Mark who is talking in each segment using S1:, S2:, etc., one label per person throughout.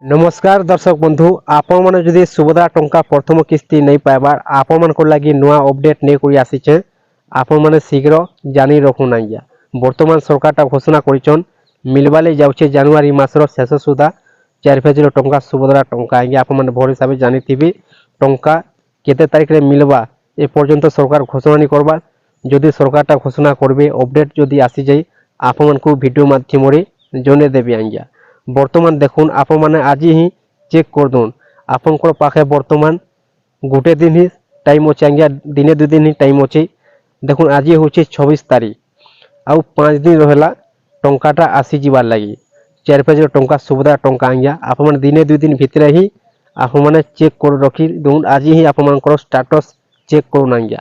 S1: नमस्कार दर्शक बंधु आपण मैंने जदि सुभद्रा टंका प्रथम किस्ती नहीं पाइबार आपण मान लगी नुआ अपडेट नहीं कोई आसीचे आपण मैंने शीघ्र जानी रखुन आज्ञा वर्तमान सरकार घोषणा करिछन मिलवाले जाउछे जनवरी मासर शेष सुधा 4,000 टंका सुभद्रा टंका आज्ञा आपण मैंने भर हिसाब जानी टंका केते तारिख रे मिलवा ए पर्यंत सरकार घोषणा नहीं करबार जदि सरकार घोषणा करबे अपडेट जदि आसी जाई आपण मान को वीडियो माध्यम रे जने देबे आज्ञा बर्तमान देखुन आप मैंने आज ही चेक कर दून आपंकर पाखे बर्तमान गोटे दिन ही टाइम अच्छे आज्ञा दिने 2 दिन ही टाइम अच्छे देखुन आज हूँ 26 तारीख आउ 5 दिन रहा टंकाटा आसी जीवार लगी 4,000 टंका सुभद्रा टंका आज्ञा आप दिने 2 दिन भितर ही आप चेक कर रखी दून आज ही आप स्टाटस चेक करूँ आज्ञा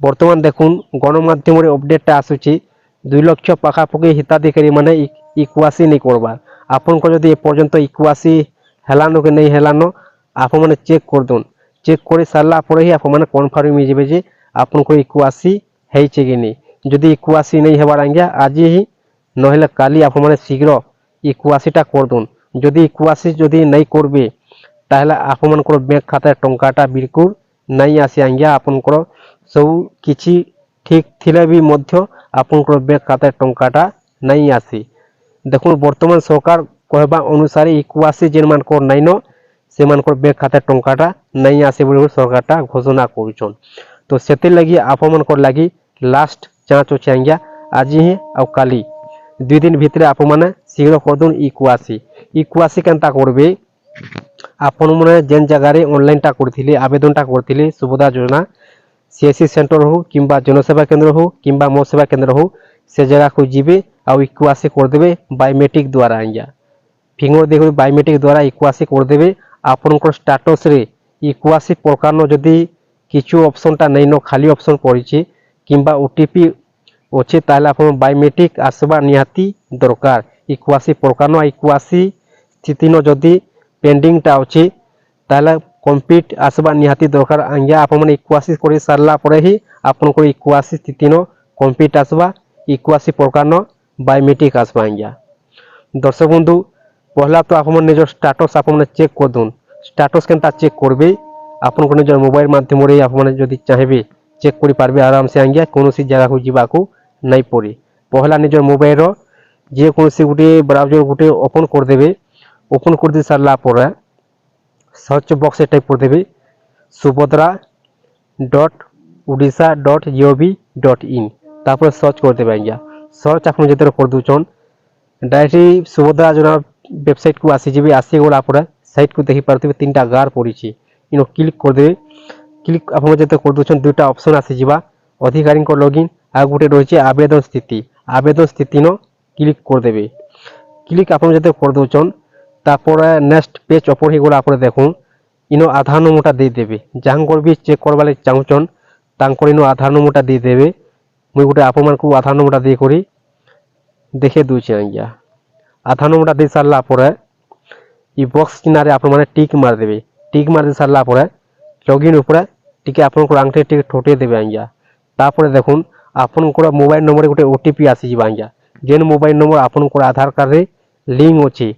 S1: बर्तमान देखुन गणमाध्यम अपडेटा आसूची 2 लाख पाखापाखि हिताधिकारी मैंने इक्वासी नहीं करबार आपन को जदि पर्यंत इक्वासी हेलानो कि नहीं हेलानो आप मैंने चेक कर दून चेक कर सारा पर ही आप मैंने कन्फर्म हो जे आपन को इक्वासी है कि नहीं जदि इक्वासी नहीं हेबार आज्ञा आज ही नहले काली आप मैंने शीघ्र इक्वासीटा कर दून जदि इक्वासी जदि नहीं करबे ताहले आप मानकर बैंक खाता टंकाटा बिल्कुल नहीं आसी आज्ञा आपनकर सब किछि ठीक थिले भी मध्य आपनकर बैंक खाता टंकाटा नहीं आसी देखो बर्तमान सरकार कहबा अनुसार इक्वासी जेन मानकर नाइन से मानकर बैंक खाता टंकाटा नहीं आसे बोली सरकारटा घोषणा करुछन तो सेते लगी आप मानकर लगी लास्ट चांस अच्छे आज्ञा आज ही आ काली 2 दिन भितर आप माने शीघ्र कर दून इक्वासी केनता करबे आपन माने जेन जगह रे ऑनलाइन टा करथिले आवेदनटा करथिले सुभद्रा योजना सीएससी सेंटर हो किंबा जनसेवा केंद्र हो किंबा मो सेवा केंद्र हो से जगह को जीवे आउ इक्वासी करदे बायोमेट्रिक द्वारा आज्ञा फिंगर देखो बायोमेट्रिक द्वारा इक्वासी करदे आपनकर स्टाटस रे इक्वासी प्रकार जदि किछु ऑप्शनटा नहीं न खाली ऑप्शन पड़ी किंबा ओटीपी अच्छे ताले आप बायोमेट्रिक आसबा निहाती दरकार इक्वासी प्रकार इक्वासी स्थिति न जदि पेंडिंगटा अच्छे ताले कम्प्लीट आसबा निहाती दरकार आज्ञा आप मैंने इक्वासी कर सारा पर ही आपनकर इक्वासी स्थिति न कम्प्लीट आसबा इक्वासी प्रकार बायोमेट्रिक आसबा आज्ञा दर्शक बंधु पहला तो आप निज स्टाटस आप चेक कर दून स्टाटस केनता चेक करबे आपन निज मोबाइल माध्यम रे आप जदि चाहेबे चेक करि पारबे आराम से आज्ञा कोनोसी जगह को जीवाको नहीं पड़े पहला निज मोबाइल रो जे कोनोसी गुटे ब्राउजर गुटे ओपन कर देबे ओपन कर दे सारला पर सर्च बॉक्स टाइप कर देबे subhadra.odisha.gov.in तापर सर्च कर देबे आज्ञा सर्च आप जते कर दूचन डायरेक्टली सुभद्रा योजना वेबसाइट को आसी जीबे आसी गला पर साइट को देखि पारथिबे 3टा गार पड़ी इनो क्लिक कर देबे क्लिक आप जते कर दूचन 2टा ऑप्शन आसी जीबा अधिकारी को लॉगिन आ गुटे रहिছে आवेदन स्थिति न क्लिक कर देबे क्लिक आप जते कर दूचन तापर नेक्स्ट पेज ओपर ही गला पर देखुन इनो आधार नंबरटा दे देबे जांगर भी चेक करबाले चाहुचन तांकर इनो आधार नंबरटा दे देबे मुई गुटे आप मान को आधार नंबरटा दे करी देखे दूचे आज्ञा आधार नंबरटा दे सारला पर ई बॉक्स किनारे आप माने टिक मार देबे टिक मार दे सारला पर लॉगिन ऊपर टिके आपन को आंगठी टिक ठोटे देबे आज्ञा तापर देखुन आपन को मोबाइल नंबर गुटे ओटीपी आसी जिबा आज्ञा जेन मोबाइल नंबर आपन को आधार कार्ड रे लिंक अछि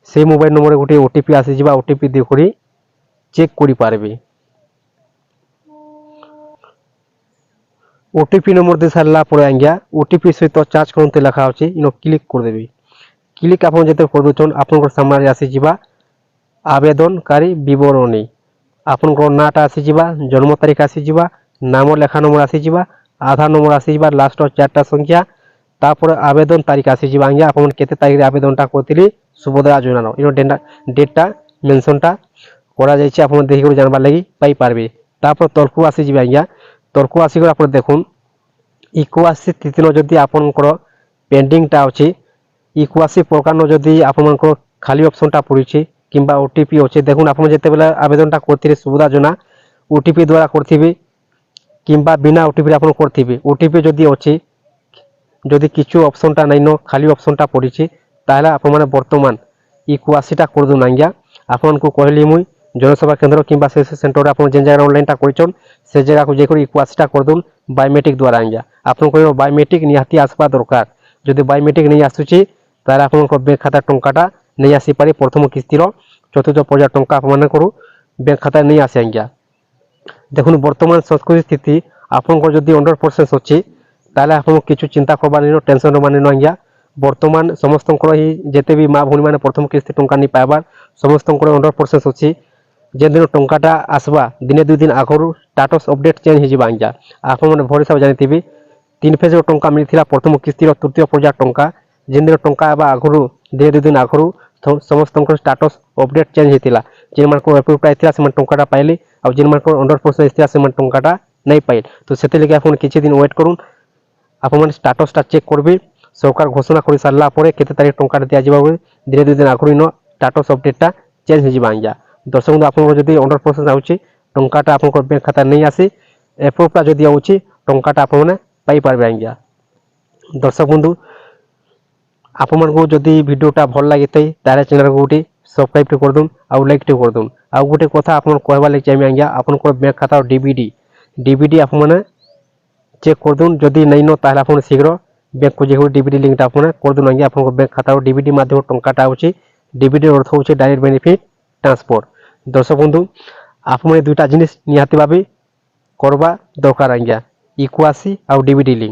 S1: से मोबाइल नंबर गुटे ओटीपी आसी जिबा ओटीपी दे करी चेक करि पारबे ओटीपी नंबर दे सारला पर आज्ञा ओटीपी सहित चार्ज करते लिखा अछि इनो क्लिक कर देबे क्लिक आपन जते कर दोचन आपन सामने आसी जिबा आवेदनकारी विवरणी आपन को नाटा आसी जिबा जन्म तारीख आसी जिबा नाम लेखा नंबर आसी जिबा आधार नंबर आसी जिबा लास्ट 4टा संख्या तापर आवेदन तारीख आसी जिबा आज्ञा आपन केते तारीख रे आवेदनटा करथिले सुभद्रा योजना इनो डेटा मेंशनटा करा जायछि आपन देखि कर जानबा लागि पाई पारबे तापर तलकु आसी जिबा आज्ञा तर्क आसिक आप देखुन इक्वासी स्थिति जदि आपनकर पेंडिंगटा अच्छे इक्वासी प्रकार जदि आपनकर खाली ऑप्शनटा पड़ी किंबा ओटीपी अच्छे देखुन आप जिते बेला आवेदनटा करथिबे सुभद्रा योजना ओटीपी द्वारा करथिबे किंबा बिना ओटीपी आपन करथिबे ओटीपी जदि अच्छे जदि किछु ऑप्शनटा नहीं न खाली ऑप्शनटा पड़ी ताहले आप माने वर्तमान इक्वासीटा कर दून आज्ञा आपन को कहली मुई जनसेवा केंद्र किंबा से सेंटर आप जेन जगह ऑनलाइन टा करिछन से जगह को जेकर इक्वासीटा कर दून बायोमेट्रिक द्वारा आज्ञा आपन को बायोमेट्रिक निहाती आसबा दरकार जदि बायोमेट्रिक नहीं आसुची तारे आपन को बैंक खाता टंकाटा नहीं आसी पारे प्रथम किस्तीर ଚତୁର୍ଥ ପର୍ଯ୍ୟାୟ ଟଙ୍କା ଆପଣମାନଙ୍କର ବ୍ୟାଙ୍କ ଖାତାରେ ନେଇ ଆସେ ଆଜ୍ଞା। ଦେଖুন বর্তমান সংস্কৃতি স্থিতি আপনার যদি 100% অছি তাহলে আপনার কিছু চিন্তা করবার নিন, টেনশন হবার নিন আজ্ঞা। বর্তমান সমস্ত হি যেতে বি মা ভৌণী মানে প্রথম কিস্তি টঙ্কা নি পাইবার সমস্ত 100% অছি। যেদিন টঙ্কাটা আসবা দিনে 2 দিন আগর স্টাটস অপডেট চেঞ্জ হয়ে যাব আজ্ঞা। আপনার ভরসা জানিথিবি 3 ফেজ টঙ্কা মিলিଥିଲା প্রথম কিস্তির তৃতীয় পর্যায় টঙ্কা যেদিন টঙ্কা আবার আগর দিনে 2 দিন আগর সমস্ত স্টাটস অপডেট চেঞ্জ হয়েছিল। যে এপ্রুভ পাইছিলা সে টঙ্কাটা পাইলি আর যে 100% আসছিলা সে টঙ্কাটা নাই পাইল। তো সেটিকে আপনার কিছু দিন ওয়েট করুন, আপনার স্টাটসটা চেক করবে। সরকার ঘোষণা করে সারা পরে কেতে তারিখ টঙ্কাটা দিয়া যাব দিনে 2 দিন আগর স্টাটস অপডেটটা চেঞ্জ হয়ে যাব আজ্ঞা। দর্শক বন্ধু আপনার যদি 100% আসছে টঙ্কাটা আপনার ব্যাঙ্ক খাতা নেই আসি এপ্রুভটা যদি আসছে টঙ্কাটা আপনার পাই পারবে আজ্ঞা। দর্শক বন্ধু ଆପଣମାନଙ୍କୁ ଯଦି ଭିଡ଼ିଓଟା ଭଲ ଲାଗିଥାଏ ତାହେଲେ ଚ୍ୟାନେଲକୁ ଗୋଟେ ସବସ୍କ୍ରାଇବ୍ କରିଦେଉନ୍ ଆଉ ଲାଇକ୍ଟେ କରିଦେଉନ୍। ଆଉ ଗୋଟେ କଥା ଆପଣ କହିବା ଲାଗି ଚାହିଁବି ଆଜ୍ଞା, ଆପଣଙ୍କର ବ୍ୟାଙ୍କ ଖାତାର ଡିବିଡି ଆପଣମାନେ ଚେକ୍ କରିଦେଉନ୍। ଯଦି ନାଇଁନ ତାହେଲେ ଆପଣ ଶୀଘ୍ର ବ୍ୟାଙ୍କକୁ ଯାଇ ଡିବିଡି ଲିଙ୍କଟା ଆପଣ କରିଦେଉନ୍ ଆଜ୍ଞା। ଆପଣଙ୍କ ବ୍ୟାଙ୍କ ଖାତାର ଡିବିଡି ମାଧ୍ୟମରେ ଟଙ୍କାଟା ହେଉଛି। ଡିବିଡି ଅର୍ଥ ହେଉଛି ଡାଇରେକ୍ଟ ବେନିଫିଟ୍ ଟ୍ରାନ୍ସଫର। ଦର୍ଶକ ବନ୍ଧୁ ଆପଣମାନେ ଦୁଇଟା ଜିନିଷ ନିହାତି ଭାବେ করবা দরকার আজ্ঞা, ইকুয়াসি আর ডিবিডি লিঙ্ক।